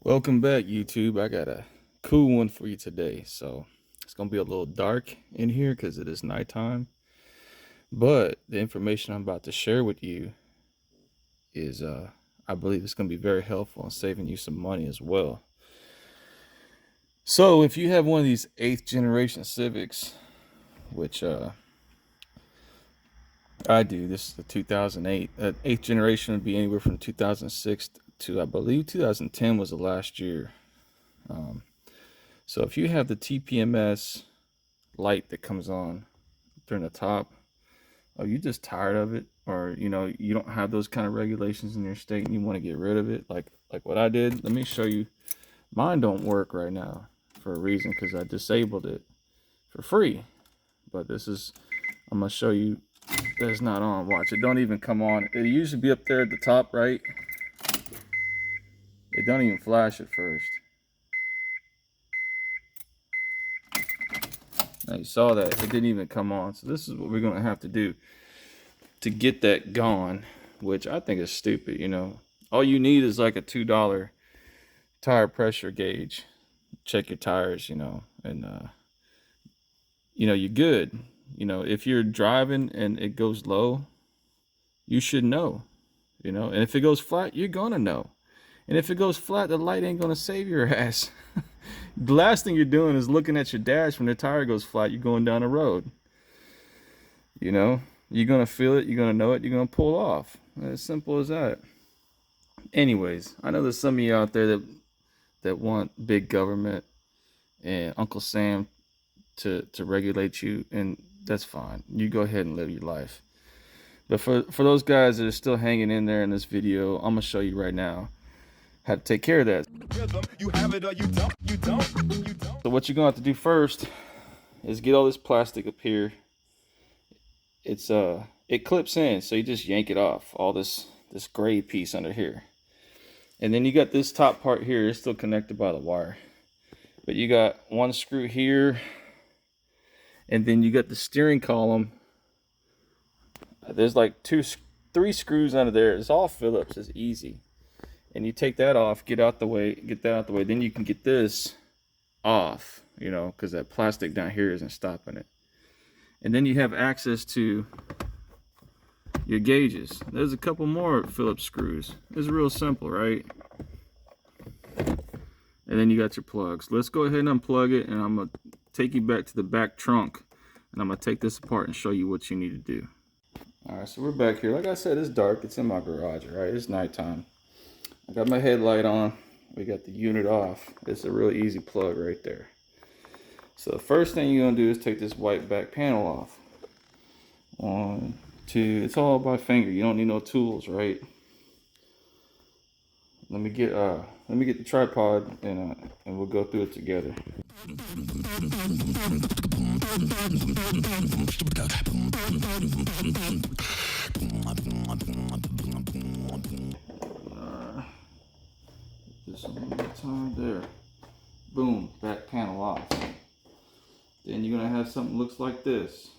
Welcome back, YouTube. I got a cool one for you today. So it's gonna be a little dark in here because it is nighttime. But the information I'm about to share with you is, I believe it's gonna be very helpful in saving you some money as well. So if you have one of these 8th generation Civics, which I do, this is the 2008. 8th generation would be anywhere from 2006 to I believe 2010 was the last year. So if you have the TPMS light that comes on during the top, are you just tired of it, or you don't have those kind of regulations in your state and you want to get rid of it, like what I did? Let me show you. Mine don't work right now for a reason, because I disabled it for free. But this is, I'm gonna show you that it's not on. Watch, it don't even come on. It usually be up there at the top right. It don't even flash at first. Now you saw that it didn't even come on. So this is what we're gonna have to do to get that gone, which I think is stupid. All you need is like a $2 tire pressure gauge. Check your tires, and you're good. If you're driving and it goes low, you should know. And if it goes flat, you're gonna know. And if it goes flat, the light ain't gonna save your ass. The last thing you're doing is looking at your dash when the tire goes flat. You're going down the road. You're gonna feel it, you're gonna know it, you're gonna pull off. As simple as that. Anyways, I know there's some of you out there that want big government and Uncle Sam to regulate you, and that's fine. You go ahead and live your life. But for those guys that are still hanging in there in this video, I'm gonna show you right now how to take care of that. You have it or you don't. So what you're gonna have to do first is get all this plastic up here. It clips in, so you just yank it off, all this gray piece under here. And then you got this top part here, it's still connected by the wire. But you got one screw here, and then you got the steering column. There's like 3 screws under there. It's all Phillips, it's easy. And you take that off, get that out the way, then you can get this off, because that plastic down here isn't stopping it. And then you have access to your gauges. There's a couple more Phillips screws. It's real simple, right? And then you got your plugs. Let's go ahead and unplug it, and I'm gonna take you back to the back trunk, and I'm gonna take this apart and show you what you need to do. All right, so we're back here. Like I said, it's dark. It's in my garage, right? It's nighttime. I got my headlight on. We got the unit off. It's a real easy plug right there. So the first thing you're gonna do is take this white back panel off. 1, 2. It's all by finger. You don't need no tools, right? Let me get the tripod, and we'll go through it together. Just one more time there. Boom, back panel off. Then you're gonna have something that looks like this.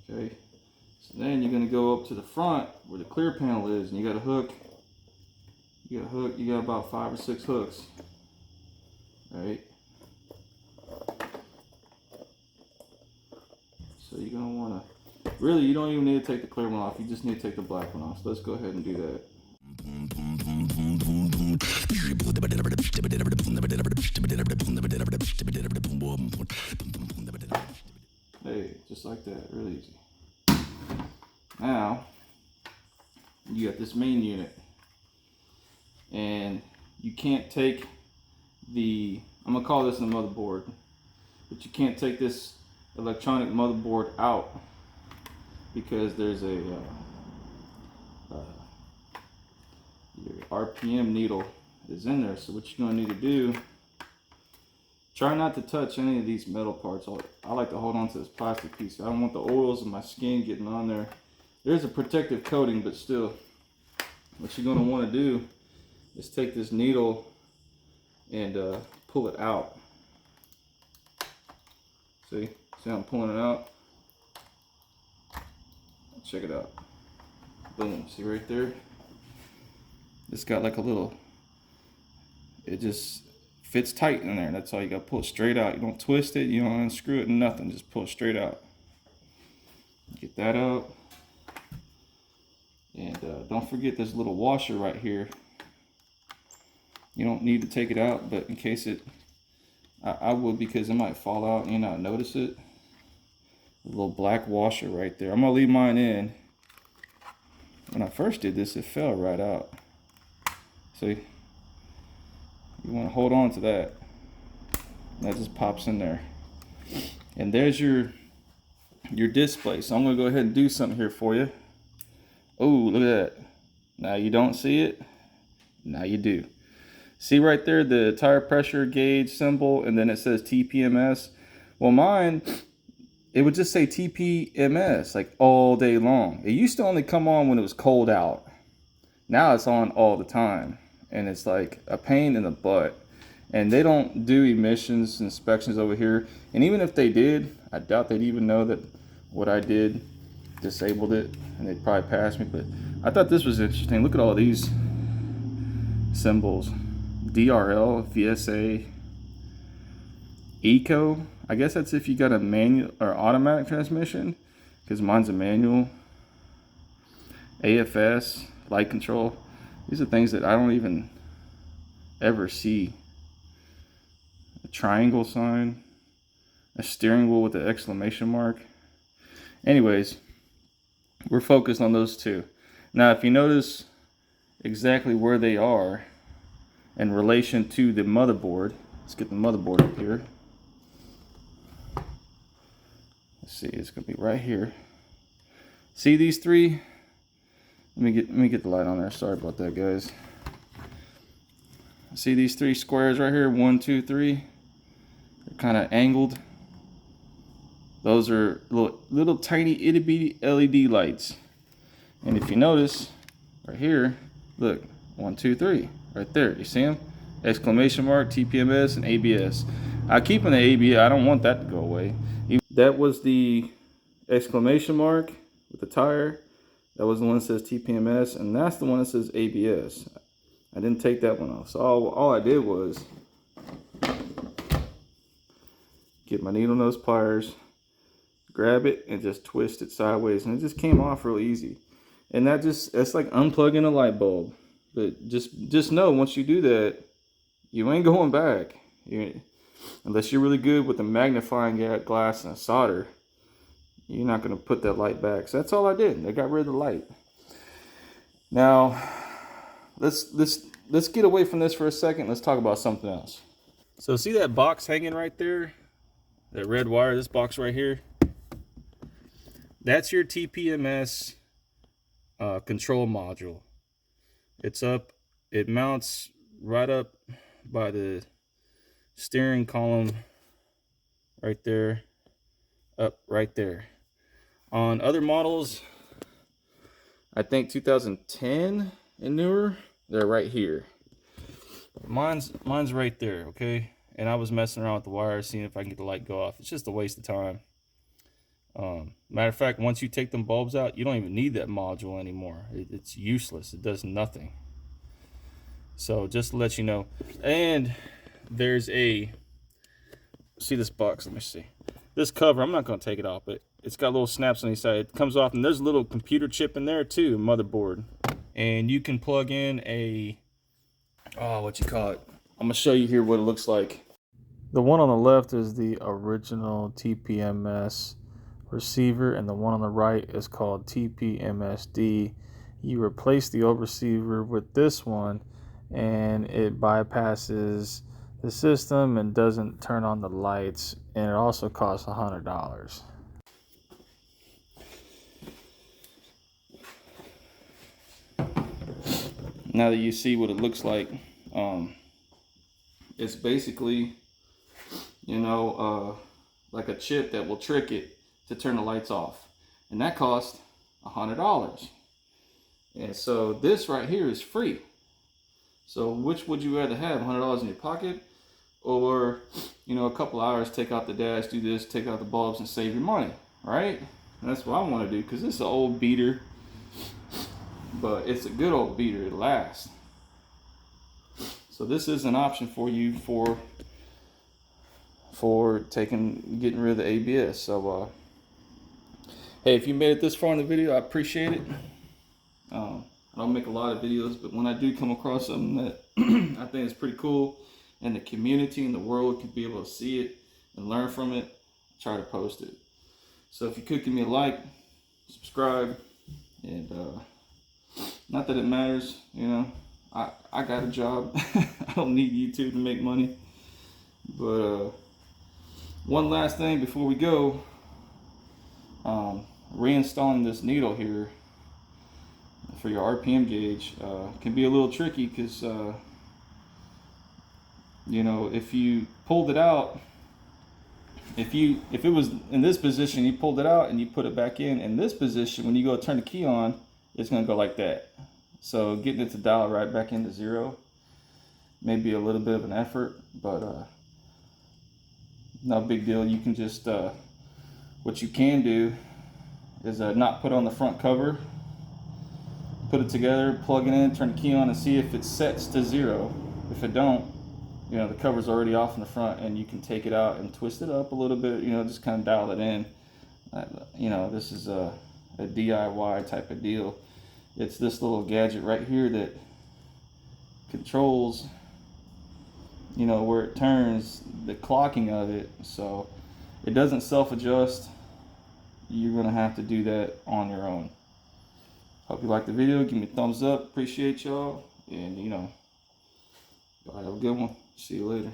Okay. So then you're gonna go up to the front where the clear panel is, and you got a hook. You got about 5 or 6 hooks. Right? So you're gonna wanna, really, you don't even need to take the clear one off, you just need to take the black one off. So let's go ahead and do that. Hey, just like that, real easy. Now, you got this main unit, and you can't take I'm gonna call this a motherboard, but you can't take this electronic motherboard out because there's your RPM needle is in there. So what you're gonna need to do, try not to touch any of these metal parts. I like to hold on to this plastic piece. I don't want the oils of my skin getting on there. There's a protective coating, but still, what you're gonna wanna do is take this needle and pull it out. See how I'm pulling it out? Check it out. Boom, see right there? It's got like a little it just fits tight in there. That's all. You got to pull it straight out. You don't twist it, you don't unscrew it, nothing. Just pull it straight out. Get that out. And don't forget this little washer right here. You don't need to take it out, but in case I would, because it might fall out and you not notice it. A little black washer right there. I'm gonna leave mine in. When I first did this, it fell right out. See, you want to hold on to that. That just pops in there. And there's your display. So I'm gonna go ahead and do something here for you. Oh, look at that. Now you don't see it. Now you do. See right there the tire pressure gauge symbol, and then it says TPMS. Well, mine, it would just say TPMS like all day long. It used to only come on when it was cold out. Now it's on all the time, and it's like a pain in the butt. And they don't do emissions inspections over here. And even if they did, I doubt they'd even know that what I did disabled it, and they'd probably pass me. But I thought this was interesting. Look at all these symbols. DRL, VSA, Eco. I guess that's if you got a manual or automatic transmission, because mine's a manual. AFS, light control. These are things that I don't even ever see. A triangle sign, a steering wheel with an exclamation mark. Anyways, we're focused on those two. Now, if you notice exactly where they are in relation to the motherboard, let's get the motherboard up here. Let's see, it's gonna be right here. See these three? Let me get the light on there. Sorry about that, guys. See these three squares right here? 1, 2, 3. They're kind of angled. Those are little tiny itty bitty LED lights. And if you notice right here, look, 1, 2, 3, right there. You see them? Exclamation mark, TPMS, and ABS. I keep on the ABS. I don't want that to go away. That was the exclamation mark with the tire. That was the one that says TPMS, and that's the one that says ABS. I didn't take that one off. So all I did was get my needle nose pliers, grab it, and just twist it sideways, and it just came off real easy. And that's like unplugging a light bulb. But just know, once you do that, you ain't going back. Unless you're really good with a magnifying glass and a solder, you're not going to put that light back. So that's all I did. I got rid of the light. Now, let's get away from this for a second. Let's talk about something else. So see that box hanging right there? That red wire, this box right here? That's your TPMS control module. It's up. It mounts right up by the steering column right there. Up right there. On other models, I think 2010 and newer, they're right here. Mine's right there, okay? And I was messing around with the wire, seeing if I can get the light go off. It's just a waste of time. Matter of fact, once you take them bulbs out, you don't even need that module anymore. It's useless. It does nothing. So just to let you know. And there's see this box, let me see. This cover, I'm not going to take it off, but it's got little snaps on the side. It comes off, and there's a little computer chip in there too, motherboard. And you can plug in what you call it. I'm going to show you here what it looks like. The one on the left is the original TPMS receiver, and the one on the right is called TPMSD. You replace the old receiver with this one, and it bypasses the system and doesn't turn on the lights, and it also costs $100. Now that you see what it looks like, it's basically, like a chip that will trick it to turn the lights off, and that costs $100. And so this right here is free. So which would you rather have, $100 in your pocket, or a couple hours, take out the dash, do this, take out the bulbs, and save your money, right? And that's what I want to do, because it's an old beater, but it's a good old beater. It lasts. So this is an option for you for getting rid of the ABS. So hey, if you made it this far in the video, I appreciate it. I don't make a lot of videos, but when I do come across something that I think is pretty cool, and the community and the world could be able to see it and learn from it, I try to post it. So if you could give me a like, subscribe, and not that it matters, you know, I got a job. I don't need YouTube to make money. But one last thing before we go, reinstalling this needle here for your RPM gauge can be a little tricky, because you know, if you pulled it out, if it was in this position, you pulled it out and you put it back in this position, when you go to turn the key on, it's going to go like that. So getting it to dial right back into 0 may be a little bit of an effort, but no big deal. You can just what you can do is not put on the front cover, put it together, plug it in, turn the key on, and see if it sets to 0. If it don't, you know, the cover's already off in the front, and you can take it out and twist it up a little bit, you know, just kind of dial it in. You know, this is a DIY type of deal. It's this little gadget right here that controls, you know, where it turns, the clocking of it. So it doesn't self-adjust. You're gonna have to do that on your own. Hope you liked the video. Give me a thumbs up. Appreciate y'all. And, you know, have a good one. See you later.